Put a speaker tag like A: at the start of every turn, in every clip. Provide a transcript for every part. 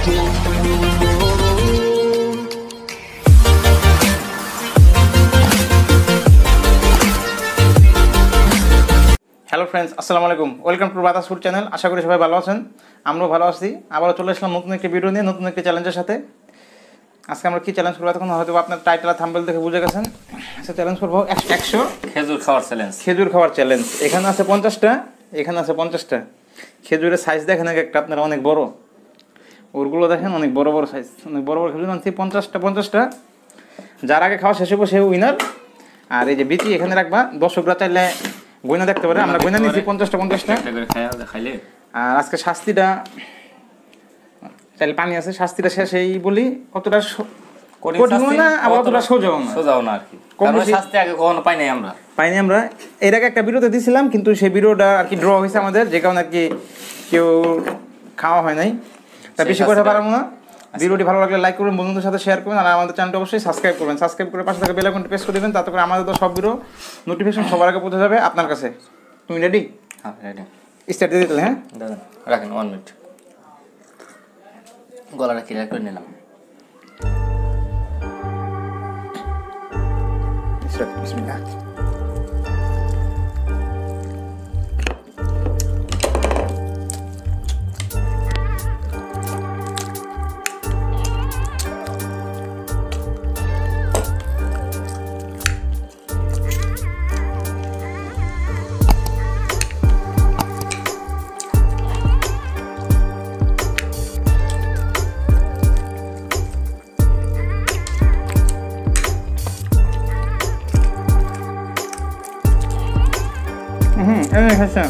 A: Hello friends, আসসালামু আলাইকুম। Welcome to বাতাস ফুড চ্যানেল। আশা করি সবাই ভালো আছেন, আমরাও ভালো আছি। আবারও চলে আসলাম নতুন একটি ভিডিও নিয়ে, নতুন একটি চ্যালেঞ্জের সাথে। আজকে আমরা কি চ্যালেঞ্জ করবো তখন হয়তো আপনার টাইটেল আর থাম্বনেল দেখে বুঝে গেছেন। আচ্ছা, চ্যালেঞ্জ করবো 100
B: খেজুর খাওয়ার চ্যালেঞ্জ।
A: খেজুর খাওয়ার চ্যালেঞ্জ। এখানে আছে 50টা, এখানে আছে 50টা। খেজুরের সাইজ দেখেন একটা আপনারা অনেক বড়, ওরগুলো দেখেন অনেক বড় বড় সাইজ, অনেক বড় বড় খেজুর আনছি 50টা। যার আগে খাওয়া শেষ হবো সে উইনার। আর এই যে বিচি এখানে রাখবা, দর্শকরা চাইলে গয়না দেখতে পারে। আমরা গয়না নিয়েছি 50টা। আর আজকে শাস্তিটা তাহলে পানি আছে, শাস্তিটা শেষেই বলি কতটা কঠিন না আবার অতটা সোজাও
B: না আর কি। কারণ শাস্তি আগে কখনো পাইনি আমরা।
A: এর আগে একটা ভিডিওতে দিছিলাম, কিন্তু সেই ভিডিওটা আর কি ড্র হয়েছে আমাদের, যে কারণে আর কি কেউ খাওয়া হয় নাই। তা বেশি কথা পারবো না। ভিডিওটি ভালো লাগলে লাইক করবেন, বন্ধুদের সাথে শেয়ার করবেন, আর আমাদের চ্যানেলটা অবশ্যই সাবস্ক্রাইব করবেন। সাবস্ক্রাইব করে পাশে থাকা বেল আইকনটি প্রেস করে দেবেন, তাতে করে আমাদের তো সব ভিডিও নোটিফিকেশন সবার আগে পৌঁছে যাবে আপনার কাছে। তুমি রেডি?
B: হ্যাঁ রেডি।
A: স্টার্ট দিয়ে দিলে? হ্যাঁ
B: রাখেন 1 মিনিট, গলাটা ক্লিয়ার করে নিলাম।
A: বিসমিল্লাহ। হ্যাঁ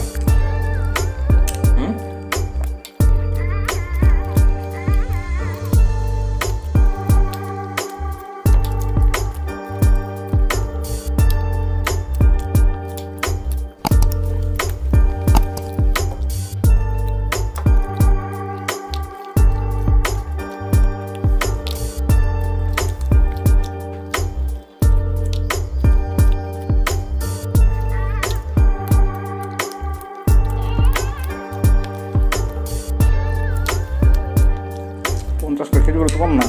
A: খেজুর তো কম না।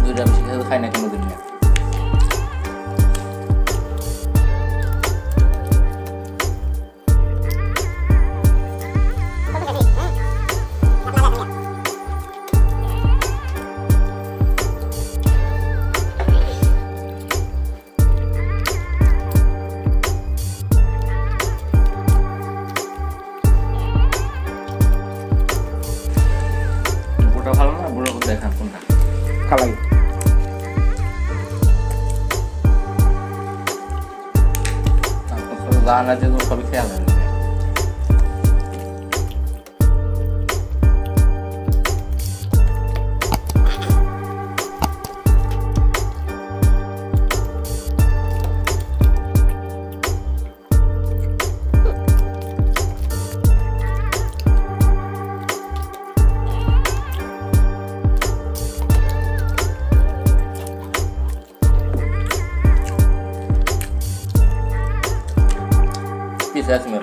B: দুইটা বেশি খেজুর খাই না কোনোদিন না। ভালো না, বুড়ো দেখান কোনটা
A: খালাই।
B: গান আছে তো সবই খেয়াল হয়।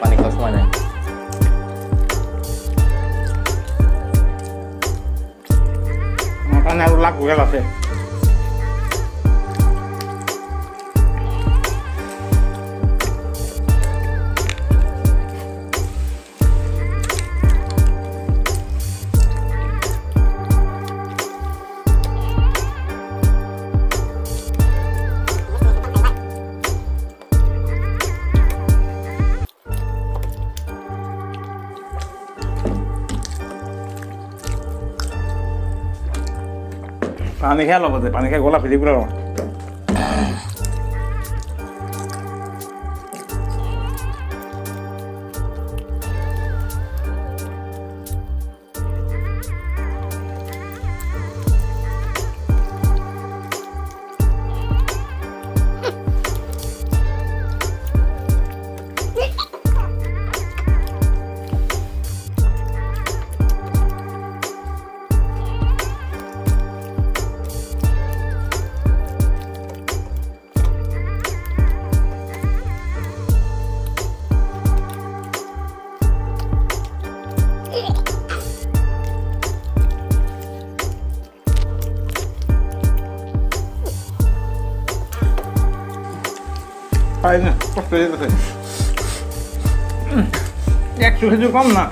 B: পানি খাওয়ার সময় নেই।
A: আমার কানে আরো লাখ গেল আছে। পানি খেয়ে লো, পানি খেয়ে গোলা ফিরি করে। খাই না, কষ্ট হয়ে যেতেছে। 100 খেজুর কম না।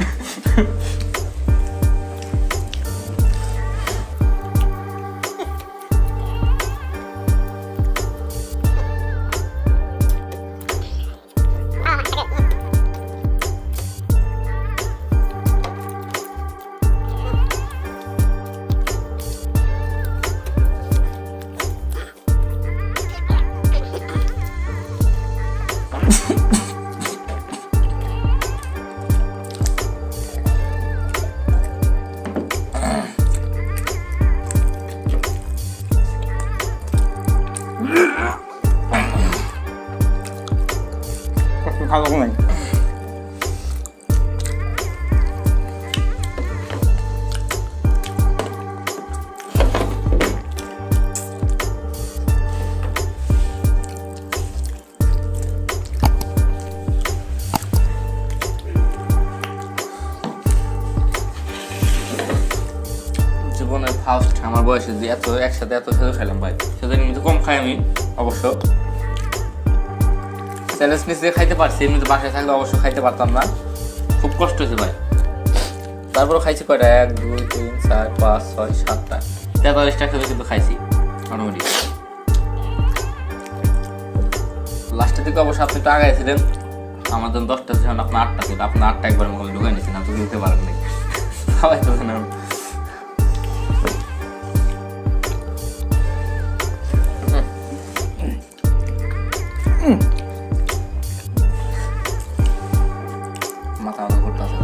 A: খাওয়া নাই।
B: জীবনের ফার্স্ট আমার বয়সে যে এত একসাথে এত খেজুর খাইলাম ভাই, সেদিন এমনিতে কম খাই আমি অবশ্য, চ্যালেঞ্জ নিচে খাইতে পারছি, এমনিতে বাসায় থাকলে অবশ্য খাইতে পারতাম না, খুব কষ্ট হয়েছে ভাই। তারপরে খাইছি কয়টা, 1 2 3 4 5 6 7টা 43টা খেজুর কিন্তু খাইছি মোটামুটি। লাস্টের দিকে অবশ্য আপনি একটু আগাইছিলেন, আমাদের 10টা ছিল, আপনার 8টা ছিল, আপনি 8টা একবার মনে ঢুকাই নিয়েছেন, আপনি দিতে পারেন নাই, সবাই তো না। মাথা মাথা ঘুরতেছে।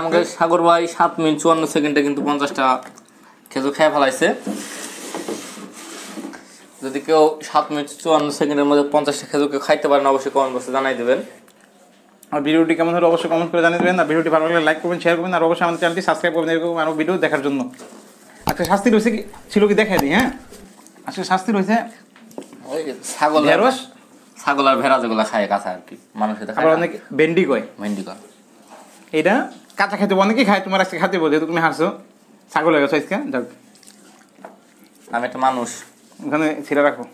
B: আমাদের সাগর ভাই 7 মিনিট 54 সেকেন্ডে কিন্তু 50টা খেজুর খেয়ে ফেলাইছে। যদি কেউ 7 মিনিট 54 সেকেন্ডের মধ্যে 50টা খেজুরকে খাইতে পারেন অবশ্যই কমেন্ট বক্সে জানাই দেবেন।
A: আর ভিডিওটি কেমন হলো অবশ্যই কমেন্ট করে জানিয়ে দেবেন। আর ভিডিওটি ভালো লাগলে লাইক করবেন, শেয়ার করবেন, আর অবশ্যই আমাদের চ্যানেলটি সাবস্ক্রাইব করবেন এরকম আরও ভিডিও দেখার জন্য। আজকে শাস্তি রয়েছে কি ছিল কি দেখাই দিই। হ্যাঁ, আজকে শাস্তি রয়েছে
B: ওই ছাগল
A: ঢেঁড়স,
B: ছাগল আর ভেড়া যেগুলো খায় কাঁচা আর কি, মানুষের
A: আবার অনেক ভেন্ডি কয়,
B: ভেন্ডি কয়,
A: এটা কাঁচা খেতে অনেকেই খায়। তোমার আজকে খাতে বলছে, তুমি হারছো, ছাগল হয়ে গেছো আজকে। যাক,
B: আমি একটা মানুষ,
A: ওখানে ছিঁড়ে রাখো।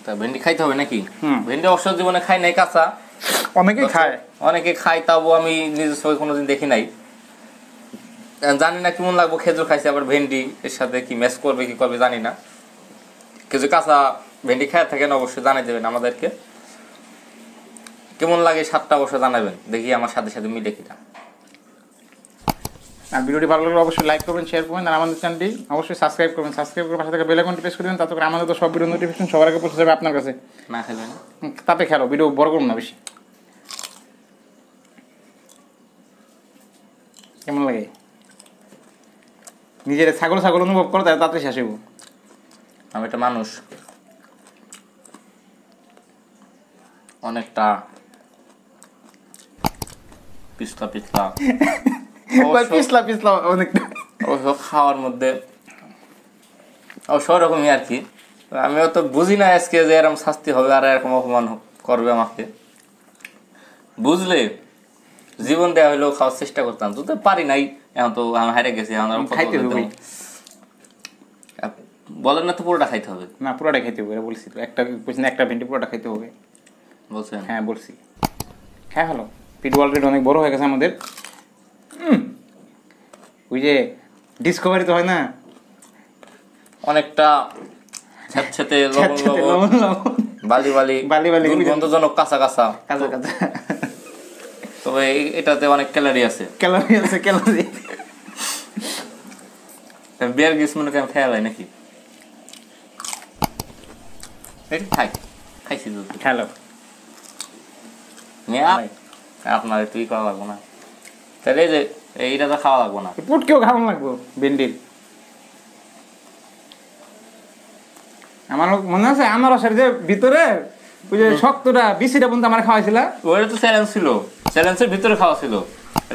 B: তা ভেন্ডি খাইতে হবে নাকি? ভেন্ডি অবশ্য জীবনে খাই নাই কাঁচা,
A: অনেকেই খায়,
B: অনেকে খায়, তাও আমি নিজের চোখে কোনোদিন দেখি নাই, জানি না কেমন লাগবো। খেজুর খাইছে আবার ভেন্ডি এর সাথে কি ম্যাচ করবে কি করবে জানি না। খেজুর কাঁচা ভেন্ডি খায় থাকেন অবশ্যই জানাই দেবেন আমাদেরকে, কেমন লাগে স্বাদটা অবশ্যই জানাবেন, দেখি আমার সাথে সাথে মিলে কিনা।
A: আর ভিডিওটি ভালো লাগলে অবশ্যই লাইক করবেন, শেয়ার করবেন, আর আমাদের চ্যানেলটি অবশ্যই সাবস্ক্রাইব করবেন। সাবস্ক্রাইব করে পাশে থেকে বেল আইকনটি প্রেস করবেন, তাতে করে আমাদের তো সব ভিডিও নোটিফিকেশন সবার আগে পৌঁছে যাবে আপনার কাছে।
B: না খেলেন
A: তাতে খেলো, ভিডিও বড় করুন না বেশি। কেমন লাগে নিজের ছাগল ছাগল অনুভব করো, তাই তাড়াতাড়ি শেষ হইব।
B: আমি একটা মানুষ, অনেকটা পিছলা পিছলা
A: পিছলা পিছলা অনেকটা,
B: অবশ্য খাওয়ার মধ্যে অবশ্য ওরকমই আর কি। আমিও তো বুঝি না আজকে যে এরকম শাস্তি হবে আর এরকম অপমান করবে আমাকে, বুঝলে জীবন দেওয়া হলেও খাওয়ার চেষ্টা করতাম, তো পারি নাই, এখন তো আমি হারে গেছি।
A: খাইতে হবে,
B: বলেন না তো পুরোটা খাইতে হবে?
A: না, পুরোটা খাইতে হবে বলছি তো, একটা ভেন্ডি পুরোটা খাইতে হবে
B: বলছেন?
A: হ্যাঁ বলছি। হ্যাঁ হলো, ভিডিও অলরেডি অনেক বড় হয়ে গেছে আমাদের। ওই যে ডিসকভারি তো হয় না,
B: অনেকটা ছ্যাঁতছ্যাঁতে বালি বালি
A: বালি বালি
B: দুর্গন্ধজনক কাঁচা কাঁচা
A: কাঁচা কাঁচা,
B: তবে এটাতে অনেক ক্যালারি আছে।
A: ক্যালোরি আছে, ক্যালোরি।
B: বিয়ার গিস মনে কেন খেয়াল হয় নাকি? খাইছি তো
A: হ্যালো,
B: আপনার তুই করা লাগবো না, তাহলে এই যে এইটা তো খাওয়া লাগবো না,
A: পুটকেও খাওয়ানো লাগবো ভেন্ডির। আমার মনে আছে আনারসের যে ভিতরে ওই যে শক্তটা বিসিটা পর্যন্ত আমার খাওয়াইছিল,
B: ওইটা তো চ্যালেঞ্জ ছিল, চ্যালেঞ্জের ভিতরে খাওয়া ছিল।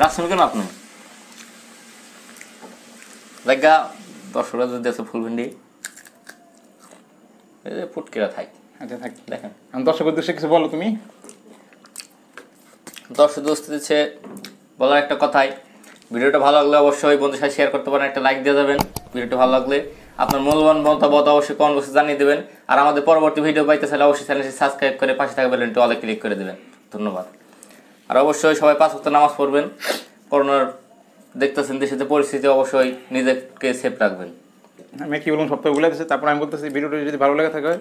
B: রাখছেন কেন আপনি? দেখা 10 টাকা যদি আছে ফুল ভেন্ডি, এই যে ফুটকিরা থাক।
A: আচ্ছা থাক,
B: দেখেন
A: দর্শকের উদ্দেশ্যে কিছু বলো তুমি।
B: দর্শক দোস্ত দিচ্ছে বলার একটা কথাই, ভিডিওটা ভালো লাগলে অবশ্যই বন্ধুদের সাথে শেয়ার করতে পারেন, একটা লাইক দিয়ে যাবেন। ভিডিওটা ভালো লাগলে আপনার মূল্যবান মতামত অবশ্যই কমেন্ট বক্সে জানিয়ে দেবেন। আর আমাদের পরবর্তী ভিডিও পাইতে চাইলে অবশ্যই চ্যানেলটি সাবস্ক্রাইব করে পাশে থাকা বেল আইকনটি অলে ক্লিক করে দেবেন। ধন্যবাদ। আর অবশ্যই সবাই 5 ওয়াক্ত নামাজ পড়বেন। করোনার দেখতেছেন দেশের যে পরিস্থিতি, অবশ্যই নিজেকে সেফ রাখবেন।
A: আমি কি বললাম সপ্তাহে বলে দিচ্ছি, তারপর আমি বলতেছি ভিডিওটি যদি ভালো লেগে থাকে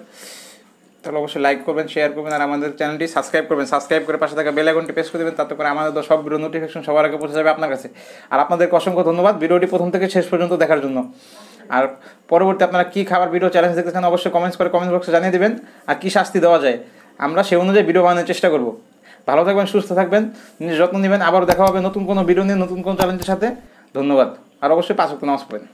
A: তাহলে অবশ্যই লাইক করবেন, শেয়ার করবেন, আর আমাদের চ্যানেলটি সাবস্ক্রাইব করবেন। সাবস্ক্রাইব করে পাশে থাকা বেল আইকনটি প্রেস করে দেবেন, তাতে করে আমাদের সব ভিডিও নোটিফিকেশন সবার আগে পৌঁছে যাবে আপনার কাছে। আর আপনাদেরকে অসংখ্য ধন্যবাদ ভিডিওটি প্রথম থেকে শেষ পর্যন্ত দেখার জন্য। আর পরবর্তী আপনারা কী খাবার ভিডিও চ্যালেঞ্জ দেখতে চান অবশ্যই কমেন্টস করে কমেন্ট বক্সে জানিয়ে দেবেন, আর কী শাস্তি দেওয়া যায় আমরা সেই অনুযায়ী ভিডিও বানানোর চেষ্টা করব। ভালো থাকবেন, সুস্থ থাকবেন, নিজের যত্ন নেবেন। আবারও দেখা হবে নতুন কোনো ভিডিও নিয়ে, নতুন কোনো চ্যালেঞ্জের সাথে। ধন্যবাদ। আর অবশ্যই 5 ওয়াক্ত নামাজ পড়বেন।